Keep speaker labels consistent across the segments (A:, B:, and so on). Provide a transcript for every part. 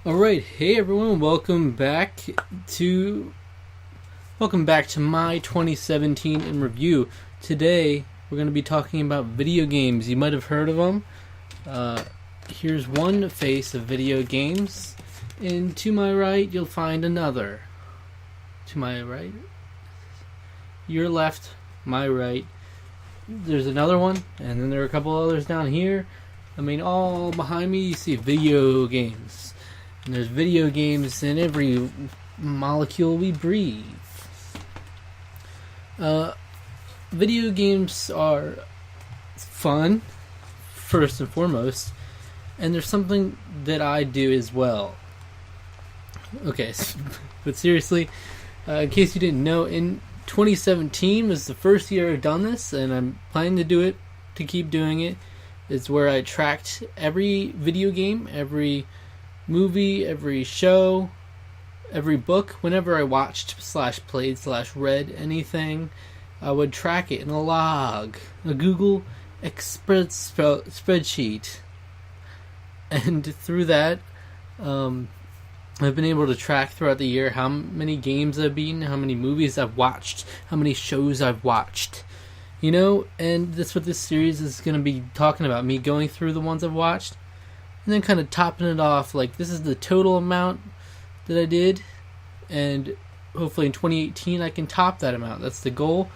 A: Alright, hey everyone, welcome back to my 2017 in review. Today we're going to be talking about video games. You might have heard of them. Here's one face of video games, and to my right you'll find another. To my right, your left, my right, there's another one, and then there are a couple others down here. All behind me you see video games. And there's video games in every molecule we breathe. Video games are fun, first and foremost, and there's something that I do as well. Okay, but seriously, in case you didn't know, in 2017 was the first year I've done this, and I'm planning to keep doing it. It's where I tracked every video game, every movie, every show, every book. Whenever I watched / played / read anything, I would track it in a log, a Google spreadsheet, and through that I've been able to track throughout the year how many games I've beaten, how many movies I've watched, how many shows I've watched, and that's what this series is going to be talking about, me going through the ones I've watched and then kind of topping it off, like this is the total amount that I did, and hopefully in 2018 I can top that amount. That's the goal.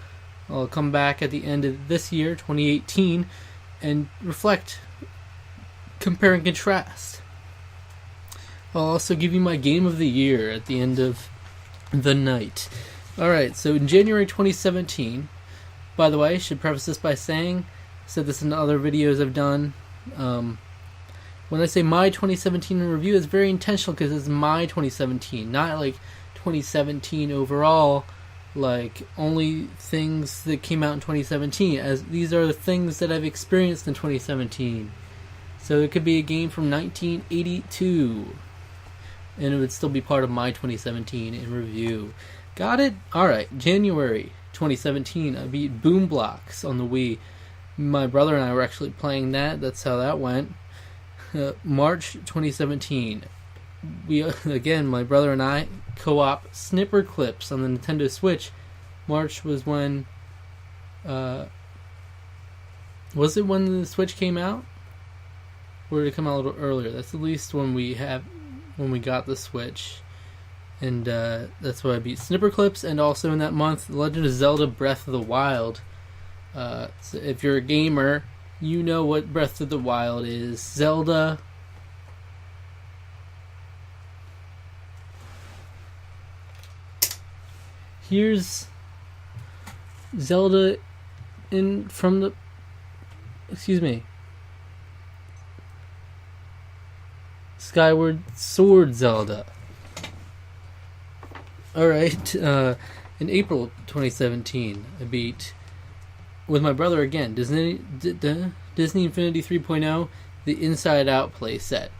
A: I'll come back at the end of this year, 2018, and reflect, compare and contrast. I'll also give you my game of the year at the end of the night. Alright, so in January 2017, by the way, I should preface this by saying, I said this in other videos I've done, when I say my 2017 in review, it's very intentional because it's my 2017, not like 2017 overall, like only things that came out in 2017, as these are the things that I've experienced in 2017. So it could be a game from 1982, and it would still be part of my 2017 in review. Got it? Alright, January 2017, I beat Boom Blocks on the Wii. My brother and I were actually playing that. That's how that went. March 2017, my brother and I co-op Snipper Clips on the Nintendo Switch. March was when, was it when the Switch came out? Or did it come out a little earlier? That's at least when we got the Switch. And that's why I beat Snipper Clips, and also in that month, Legend of Zelda Breath of the Wild. So if you're a gamer, you know what Breath of the Wild is. Zelda. Here's Zelda Skyward Sword Zelda. Alright, in April 2017, I beat, with my brother again, Disney Infinity 3.0, the Inside Out playset.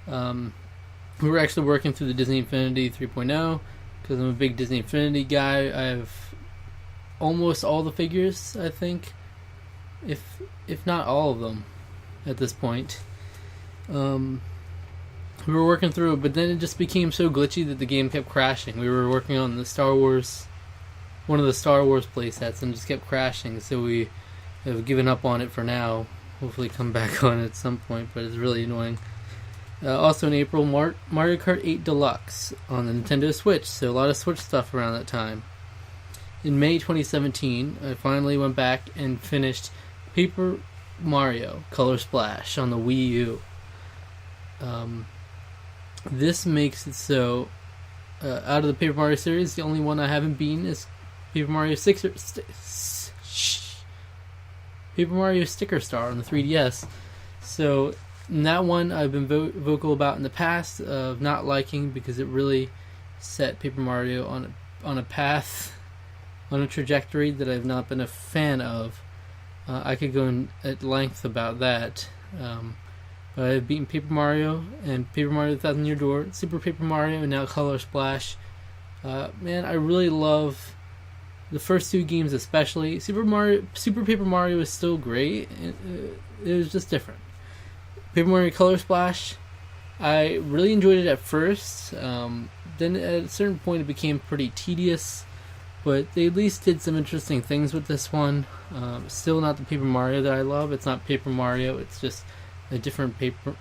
A: We were actually working through the Disney Infinity 3.0 because I'm a big Disney Infinity guy. I have almost all the figures, I think, if not all of them at this point. We were working through it, but then it just became so glitchy that the game kept crashing. We were working on one of the Star Wars playsets, and it just kept crashing, so we have given up on it for now. Hopefully come back on it at some point, but it's really annoying. Also in April, Mario Kart 8 Deluxe on the Nintendo Switch, so a lot of Switch stuff around that time. In May 2017, I finally went back and finished Paper Mario Color Splash on the Wii U. This makes it so, out of the Paper Mario series, the only one I haven't beaten is Paper Mario Sticker Star on the 3DS. So that one I've been vocal about in the past of not liking, because it really set Paper Mario on a path, on a trajectory that I've not been a fan of. I could go at length about that. But I've beaten Paper Mario and Paper Mario The Thousand Year Door, Super Paper Mario, and now Color Splash. Man, I really love the first two games especially. Super Paper Mario is still great. It was just different. Paper Mario Color Splash, I really enjoyed it at first. Then at a certain point it became pretty tedious, but they at least did some interesting things with this one. Still not the Paper Mario that I love. It's not Paper Mario, it's just a different paper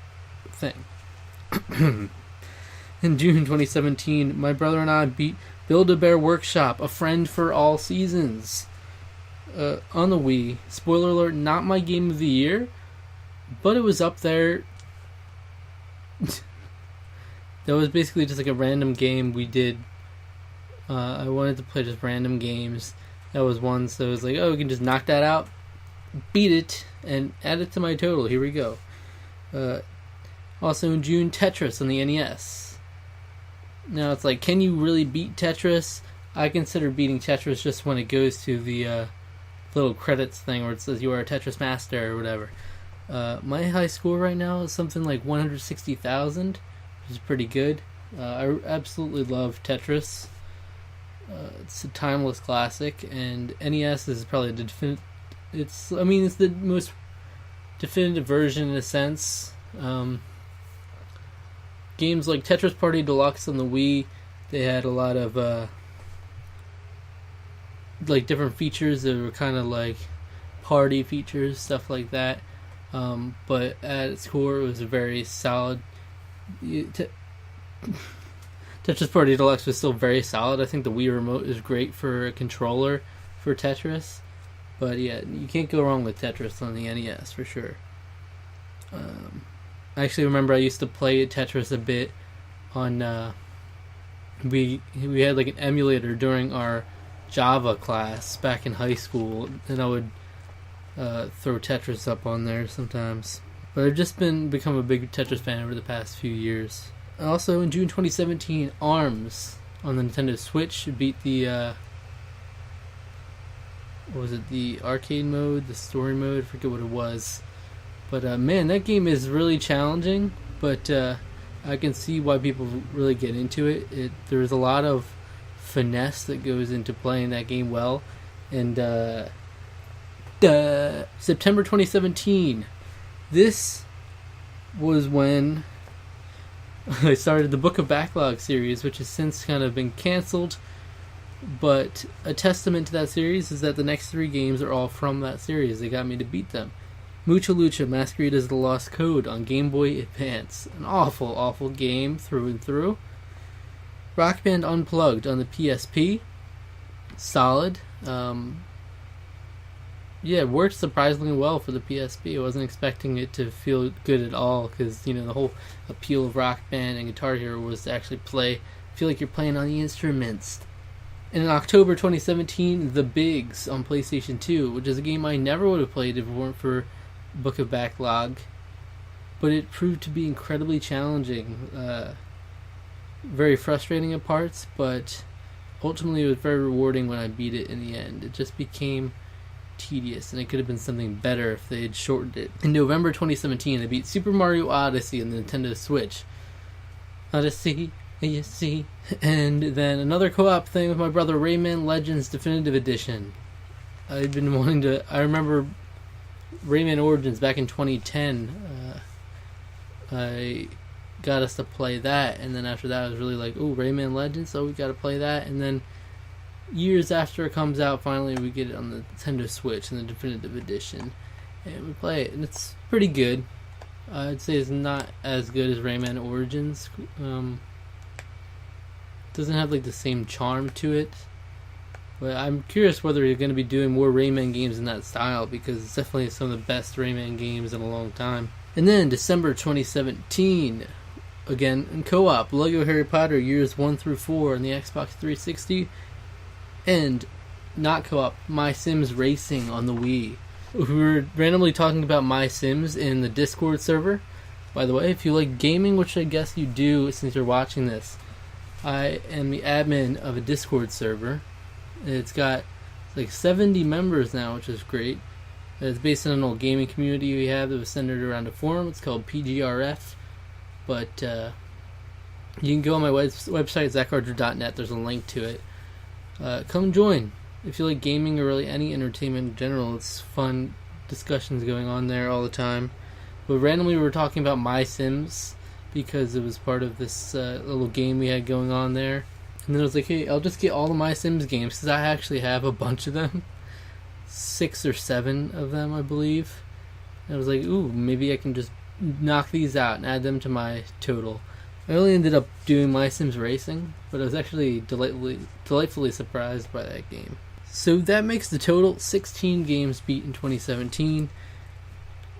A: thing. In June 2017, my brother and I beat Build-A-Bear Workshop, A Friend for All Seasons, on the Wii. Spoiler alert, not my game of the year, but it was up there. That was basically just like a random game we did. I wanted to play just random games. That was one, so it was like, oh, we can just knock that out, beat it, and add it to my total. Here we go. Also in June, Tetris on the NES. Now it's like, can you really beat Tetris? I consider beating Tetris just when it goes to the little credits thing where it says you are a Tetris master or whatever. My high score right now is something like 160,000, which is pretty good. I absolutely love Tetris. It's a timeless classic, and NES is probably the it's the most definitive version in a sense. Games like Tetris Party Deluxe on the Wii, they had a lot of like different features that were kind of like party features, stuff like that. But at its core, it was a very solid. Tetris Party Deluxe was still very solid. I think the Wii Remote is great for a controller for Tetris. But yeah, you can't go wrong with Tetris on the NES for sure. I actually remember I used to play Tetris a bit on. We had like an emulator during our Java class back in high school, and I would throw Tetris up on there sometimes. But I've just become a big Tetris fan over the past few years. Also in June 2017, ARMS on the Nintendo Switch beat the what was it, the arcade mode, the story mode, I forget what it was. But man, that game is really challenging, but I can see why people really get into it. There's a lot of finesse that goes into playing that game well. And September 2017, this was when I started the Book of Backlog series, which has since kind of been canceled. But a testament to that series is that the next 3 games are all from that series. They got me to beat them. Mucha Lucha Masquerade as the Lost Code on Game Boy Advance. An awful, awful game through and through. Rock Band Unplugged on the PSP. Solid. It worked surprisingly well for the PSP. I wasn't expecting it to feel good at all because, the whole appeal of Rock Band and Guitar Hero was to actually feel like you're playing on the instruments. And in October 2017, The Bigs on PlayStation 2, which is a game I never would have played if it weren't for Book of Backlog, but it proved to be incredibly challenging, very frustrating at parts, but ultimately it was very rewarding when I beat it in the end. It just became tedious, and it could have been something better if they had shortened it. In November 2017, I beat Super Mario Odyssey on the Nintendo Switch. Odyssey, you see. And then another co-op thing with my brother, Rayman Legends Definitive Edition. I'd been wanting to... I remember Rayman Origins back in 2010. I got us to play that, and then after that I was really like, oh, Rayman Legends, so we got to play that. And then years after it comes out, finally we get it on the Nintendo Switch in the Definitive Edition, and we play it, and it's pretty good. I'd say it's not as good as Rayman Origins. Doesn't have like the same charm to it, but I'm curious whether you're going to be doing more Rayman games in that style, because it's definitely some of the best Rayman games in a long time. And then December 2017, again in co-op, Lego Harry Potter Years 1 through 4 on the Xbox 360, and not co-op, My Sims Racing on the Wii. We were randomly talking about My Sims in the Discord server. By the way, if you like gaming, which I guess you do since you're watching this, I am the admin of a Discord server. It's got like 70 members now, which is great. It's based on an old gaming community we have that was centered around a forum. It's called PGRF. But you can go on my website, zachardner.net. There's a link to it. Come join. If you like gaming or really any entertainment in general, it's fun discussions going on there all the time. But randomly we were talking about My Sims, because it was part of this little game we had going on there. And then I was like, hey, I'll just get all of my Sims games, because I actually have a bunch of them. 6 or 7 of them, I believe. And I was like, ooh, maybe I can just knock these out and add them to my total. I only ended up doing My Sims Racing, but I was actually delightfully surprised by that game. So that makes the total 16 games beat in 2017.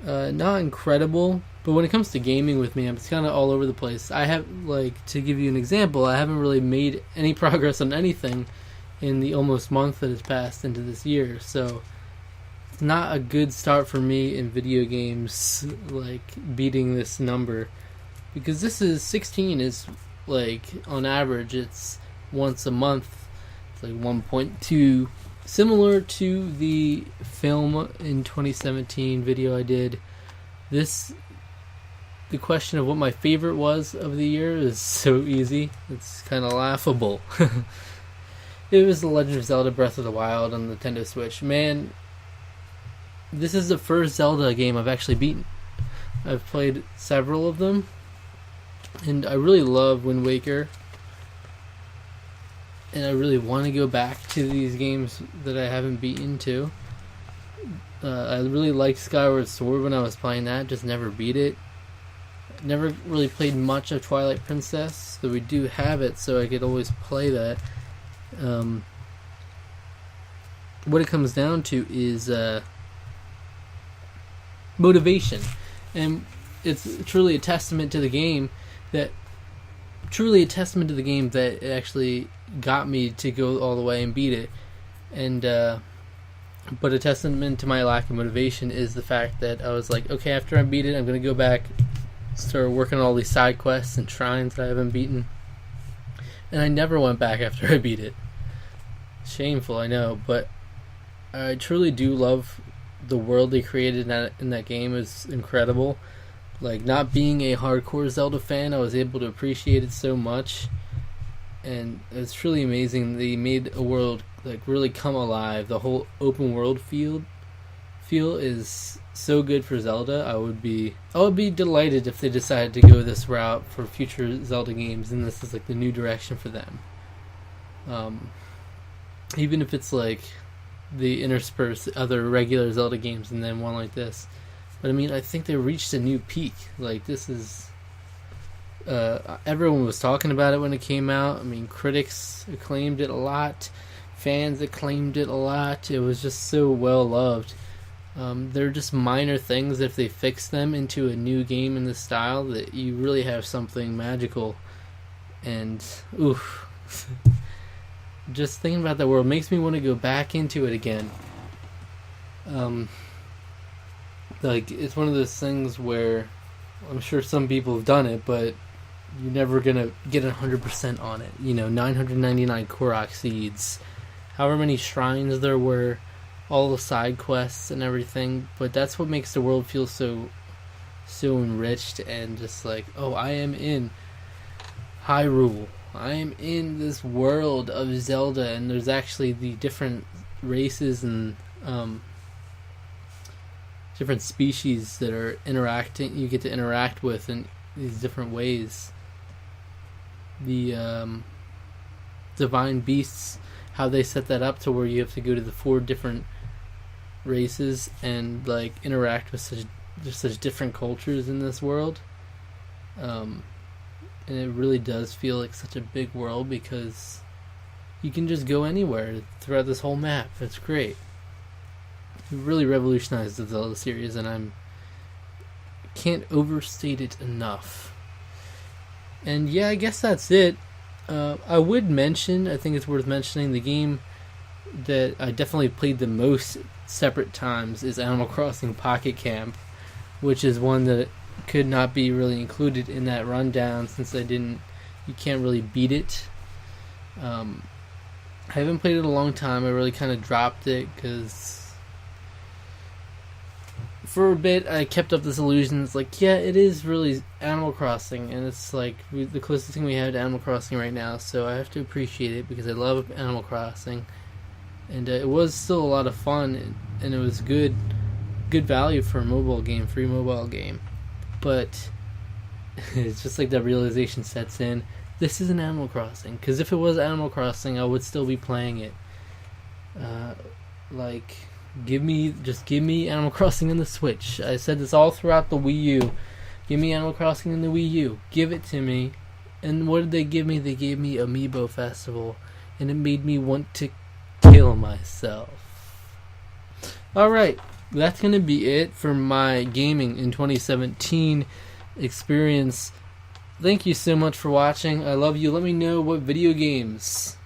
A: Not incredible, but when it comes to gaming with me, I'm kind of all over the place. I have, like, to give you an example, I haven't really made any progress on anything in the almost month that has passed into this year, so it's not a good start for me in video games, like, beating this number, because this is 16 is, like, on average, it's once a month. It's like 1.2, similar to the film in 2017 video I did. The question of what my favorite was of the year is so easy. It's kind of laughable. It was The Legend of Zelda Breath of the Wild on the Nintendo Switch. Man, this is the first Zelda game I've actually beaten. I've played several of them, and I really love Wind Waker. And I really want to go back to these games that I haven't beaten too. I really liked Skyward Sword when I was playing that, just never beat it. Never really played much of Twilight Princess, though we do have it, so I could always play that. What it comes down to is motivation, and it's truly a testament to the game that it actually got me to go all the way and beat it. And but a testament to my lack of motivation is the fact that I was like, okay, after I beat it, I'm going to go back, start working on all these side quests and shrines that I haven't beaten. And I never went back after I beat it. Shameful, I know, but I truly do love the world they created in that game. Is incredible. Like, not being a hardcore Zelda fan, I was able to appreciate it so much. And it's truly amazing. They made a world like really come alive. The whole open world feel is so good for Zelda. I would be delighted if they decided to go this route for future Zelda games, and this is like the new direction for them. Even if it's like they intersperse other regular Zelda games and then one like this. But I mean, I think they reached a new peak. Like, this is everyone was talking about it when it came out. I mean, critics acclaimed it a lot, fans acclaimed it a lot. It was just so well loved. They're just minor things. If they fix them into a new game in this style, that you really have something magical. And oof, just thinking about that world makes me want to go back into it again. Like, it's one of those things where I'm sure some people have done it, but you're never gonna get 100% on it. 999 Korok seeds, however many shrines there were, all the side quests and everything. But that's what makes the world feel so enriched, and just like, oh, I am in Hyrule. I am in this world of Zelda, and there's actually the different races and different species that are interacting. You get to interact with in these different ways. The divine beasts, how they set that up to where you have to go to the 4 different races and like interact with such different cultures in this world. And it really does feel like such a big world, because you can just go anywhere throughout this whole map. It's great. It really revolutionized the Zelda series, and I can't overstate it enough. And yeah, I guess that's it. I would mention, I think it's worth mentioning, the game that I definitely played the most separate times is Animal Crossing Pocket Camp, which is one that could not be really included in that rundown since you can't really beat it. I haven't played it in a long time. I really kind of dropped it because for a bit I kept up this illusion. It's like, yeah, it is really Animal Crossing, and it's like the closest thing we have to Animal Crossing right now, so I have to appreciate it because I love Animal Crossing. And it was still a lot of fun, and it was good value for a mobile game, free mobile game. But it's just like that realization sets in. This isn't Animal Crossing. Because if it was Animal Crossing, I would still be playing it. Like, give me Animal Crossing on the Switch. I said this all throughout the Wii U. Give me Animal Crossing in the Wii U. Give it to me. And what did they give me? They gave me Amiibo Festival. And it made me want to kill myself. Alright, that's going to be it for my gaming in 2017 experience. Thank you so much for watching. I love you. Let me know what video games